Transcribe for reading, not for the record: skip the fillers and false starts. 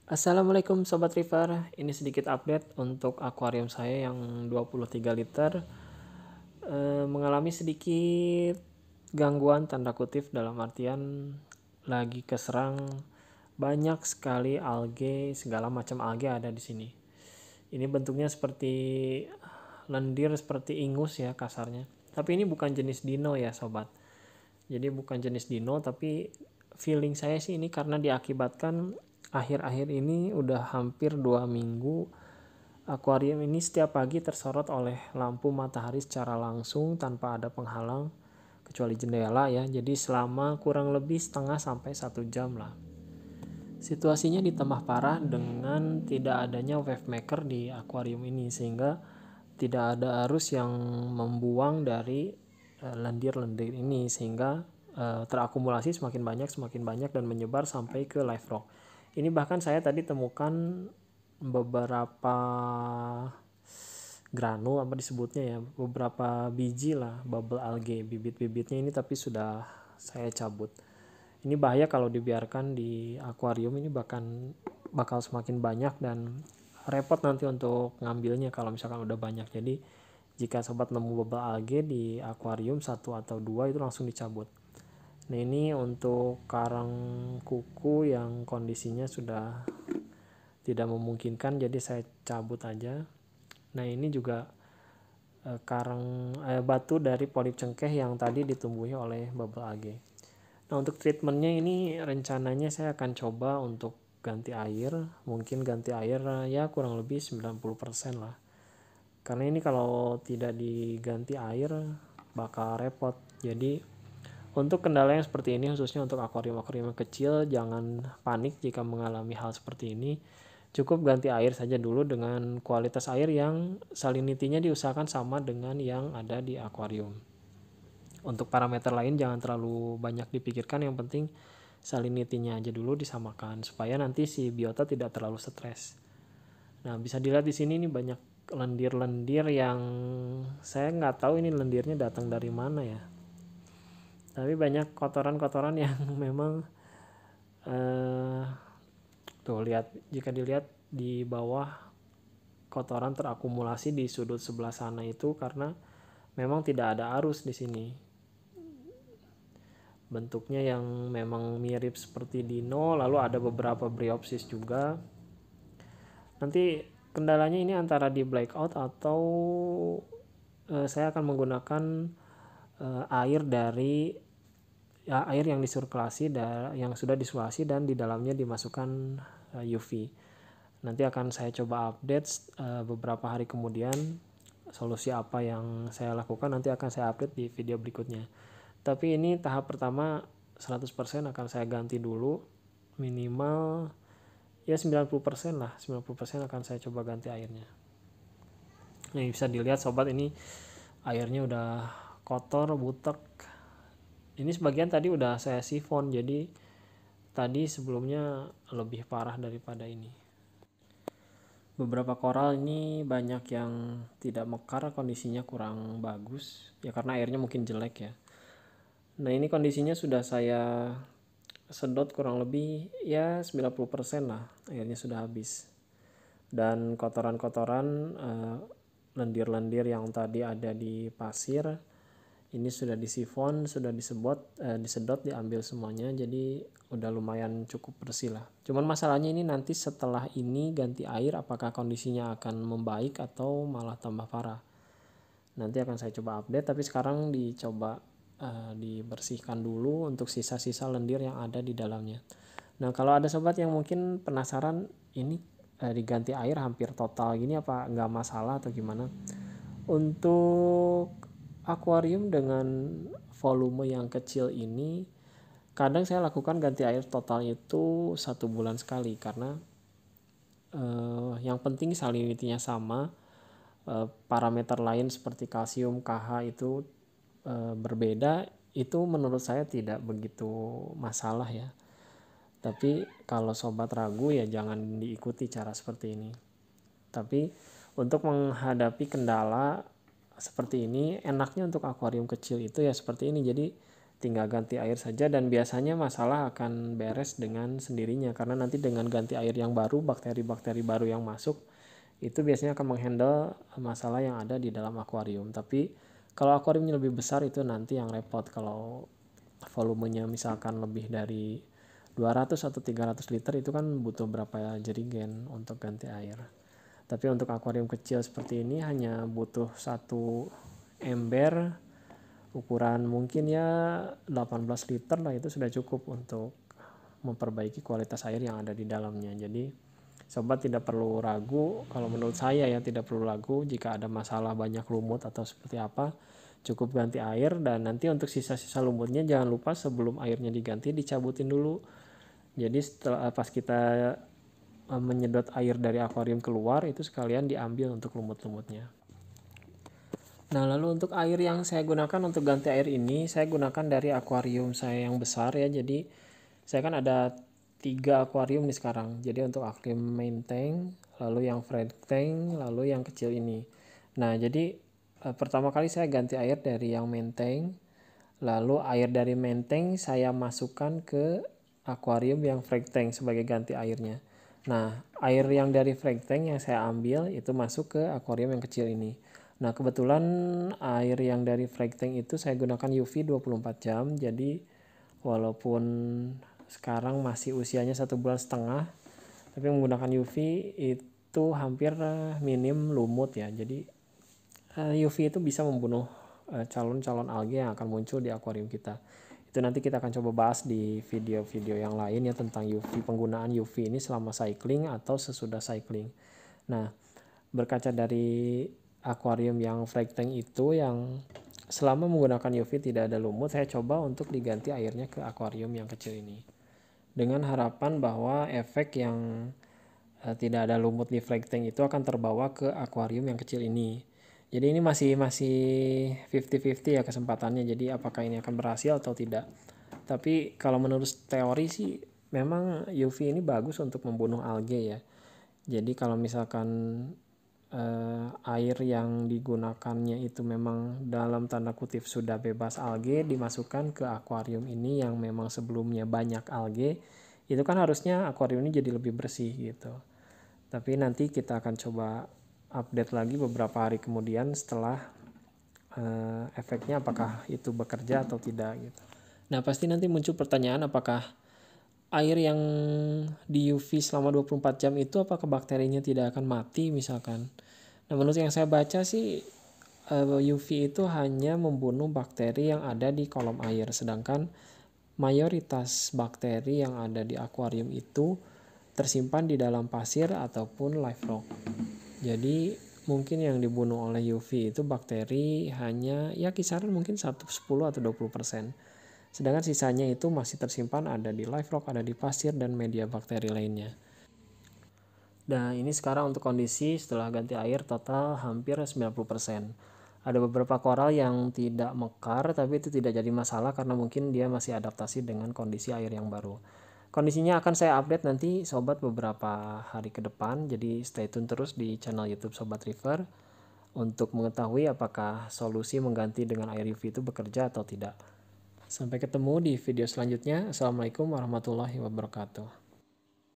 Assalamualaikum Sobat River, ini sedikit update untuk akuarium saya yang 23 liter mengalami sedikit gangguan tanda kutip dalam artian lagi keserang banyak sekali alge, segala macam alge ada di sini. Ini bentuknya seperti lendir, seperti ingus ya kasarnya. Tapi ini bukan jenis dino ya sobat. Jadi bukan jenis dino, tapi feeling saya sih ini karena diakibatkan akhir-akhir ini udah hampir 2 minggu akuarium ini setiap pagi tersorot oleh lampu matahari secara langsung tanpa ada penghalang kecuali jendela ya. Jadi selama kurang lebih setengah sampai 1 jam lah. Situasinya ditambah parah dengan tidak adanya wave maker di akuarium ini sehingga tidak ada arus yang membuang dari lendir-lendir ini sehingga terakumulasi semakin banyak dan menyebar sampai ke live rock. Ini bahkan saya tadi temukan beberapa granu apa disebutnya ya, beberapa biji lah bubble algae, bibit-bibitnya ini tapi sudah saya cabut. Ini bahaya kalau dibiarkan di akuarium, ini bahkan bakal semakin banyak dan repot nanti untuk ngambilnya kalau misalkan udah banyak. Jadi jika sobat nemu bubble algae di akuarium 1 atau 2 itu langsung dicabut. Nah ini untuk karang kuku yang kondisinya sudah tidak memungkinkan, jadi saya cabut aja. Nah ini juga batu dari polip cengkeh yang tadi ditumbuhi oleh bubble algae. Nah untuk treatmentnya ini rencananya saya akan coba untuk ganti air, mungkin ganti air ya kurang lebih 90% lah. Karena ini kalau tidak diganti air bakal repot. Jadi untuk kendala yang seperti ini khususnya untuk akuarium-akuarium kecil jangan panik jika mengalami hal seperti ini. Cukup ganti air saja dulu dengan kualitas air yang salinitinya diusahakan sama dengan yang ada di akuarium. Untuk parameter lain jangan terlalu banyak dipikirkan, yang penting salinitinya aja dulu disamakan supaya nanti si biota tidak terlalu stres. Nah bisa dilihat di sini nih banyak lendir-lendir yang saya nggak tahu ini lendirnya datang dari mana ya. Tapi banyak kotoran-kotoran yang memang tuh lihat, jika dilihat di bawah kotoran terakumulasi di sudut sebelah sana itu karena memang tidak ada arus di sini. Bentuknya yang memang mirip seperti dino, lalu ada beberapa bryopsis juga. Nanti kendalanya ini antara di blackout atau saya akan menggunakan air dari air yang disirkulasi yang sudah disulasi dan di dalamnya dimasukkan UV. Nanti akan saya coba update beberapa hari kemudian solusi apa yang saya lakukan, nanti akan saya update di video berikutnya. Tapi ini tahap pertama 100% akan saya ganti dulu, minimal ya 90% lah, 90% akan saya coba ganti airnya. Nah bisa dilihat sobat, ini airnya udah kotor, butek. Ini sebagian tadi udah saya sifon, jadi tadi sebelumnya lebih parah daripada ini. Beberapa koral ini banyak yang tidak mekar, kondisinya kurang bagus ya karena airnya mungkin jelek ya. Nah ini kondisinya sudah saya sedot kurang lebih ya 90% lah, airnya sudah habis. Dan kotoran-kotoran lendir-lendir yang tadi ada di pasir ini sudah disifon, sudah disedot, diambil semuanya, jadi udah lumayan cukup bersih lah. Cuman masalahnya ini nanti setelah ini ganti air apakah kondisinya akan membaik atau malah tambah parah. Nanti akan saya coba update, tapi sekarang dicoba dibersihkan dulu untuk sisa-sisa lendir yang ada di dalamnya. Nah kalau ada sobat yang mungkin penasaran ini diganti air hampir total gini apa nggak masalah atau gimana, untuk akuarium dengan volume yang kecil ini kadang saya lakukan ganti air total itu 1 bulan sekali karena yang penting salinitinya sama, parameter lain seperti kalsium, KH itu berbeda, itu menurut saya tidak begitu masalah ya. Tapi kalau sobat ragu ya jangan diikuti cara seperti ini. Tapi untuk menghadapi kendala seperti ini, enaknya untuk akuarium kecil itu ya seperti ini. Jadi tinggal ganti air saja dan biasanya masalah akan beres dengan sendirinya karena nanti dengan ganti air yang baru, bakteri-bakteri baru yang masuk itu biasanya akan menghandle masalah yang ada di dalam akuarium. Tapi kalau akuariumnya lebih besar itu nanti yang repot kalau volumenya misalkan lebih dari 200 atau 300 liter itu kan butuh berapa jerigen untuk ganti air. Tapi untuk akuarium kecil seperti ini hanya butuh satu ember ukuran mungkin ya 18 liter lah, itu sudah cukup untuk memperbaiki kualitas air yang ada di dalamnya. Jadi sobat tidak perlu ragu, kalau menurut saya ya tidak perlu ragu jika ada masalah banyak lumut atau seperti apa, cukup ganti air. Dan nanti untuk sisa-sisa lumutnya jangan lupa sebelum airnya diganti dicabutin dulu. Jadi setelah pas kita menyedot air dari akuarium keluar itu sekalian diambil untuk lumut-lumutnya. Nah, lalu untuk air yang saya gunakan untuk ganti air ini, saya gunakan dari akuarium saya yang besar ya. Jadi, saya kan ada 3 akuarium nih sekarang. Jadi, untuk akuarium main tank, lalu yang frag tank, lalu yang kecil ini. Nah, jadi pertama kali saya ganti air dari yang main tank, lalu air dari main tank saya masukkan ke akuarium yang frag tank sebagai ganti airnya. Nah, air yang dari frag tank yang saya ambil itu masuk ke akuarium yang kecil ini. Nah, kebetulan air yang dari frag tank itu saya gunakan UV 24 jam. Jadi walaupun sekarang masih usianya 1,5 bulan, tapi menggunakan UV itu hampir minim lumut ya. Jadi UV itu bisa membunuh calon-calon alga yang akan muncul di akuarium kita. Itu nanti kita akan coba bahas di video-video yang lain ya tentang UV, penggunaan UV ini selama cycling atau sesudah cycling. Nah, berkaca dari akuarium yang frag tank itu yang selama menggunakan UV tidak ada lumut, saya coba untuk diganti airnya ke akuarium yang kecil ini dengan harapan bahwa efek yang tidak ada lumut di frag tank itu akan terbawa ke akuarium yang kecil ini. Jadi ini masih 50-50 ya kesempatannya, jadi apakah ini akan berhasil atau tidak. Tapi kalau menurut teori sih memang UV ini bagus untuk membunuh algae ya. Jadi kalau misalkan air yang digunakannya itu memang dalam tanda kutip sudah bebas algae dimasukkan ke akuarium ini yang memang sebelumnya banyak algae, itu kan harusnya akuarium ini jadi lebih bersih gitu. Tapi nanti kita akan coba update lagi beberapa hari kemudian setelah efeknya apakah itu bekerja atau tidak gitu. Nah, pasti nanti muncul pertanyaan apakah air yang di UV selama 24 jam itu apakah bakterinya tidak akan mati misalkan. Nah, menurut yang saya baca sih UV itu hanya membunuh bakteri yang ada di kolom air, sedangkan mayoritas bakteri yang ada di akuarium itu tersimpan di dalam pasir ataupun live rock. Jadi mungkin yang dibunuh oleh UV itu bakteri hanya ya kisaran mungkin 10 atau 20%. Sedangkan sisanya itu masih tersimpan ada di live rock, ada di pasir dan media bakteri lainnya. Nah, ini sekarang untuk kondisi setelah ganti air total hampir 90%. Ada beberapa koral yang tidak mekar, tapi itu tidak jadi masalah karena mungkin dia masih adaptasi dengan kondisi air yang baru. Kondisinya akan saya update nanti sobat beberapa hari ke depan, jadi stay tune terus di channel YouTube Sobat River untuk mengetahui apakah solusi mengganti dengan air UV itu bekerja atau tidak. Sampai ketemu di video selanjutnya. Assalamualaikum warahmatullahi wabarakatuh.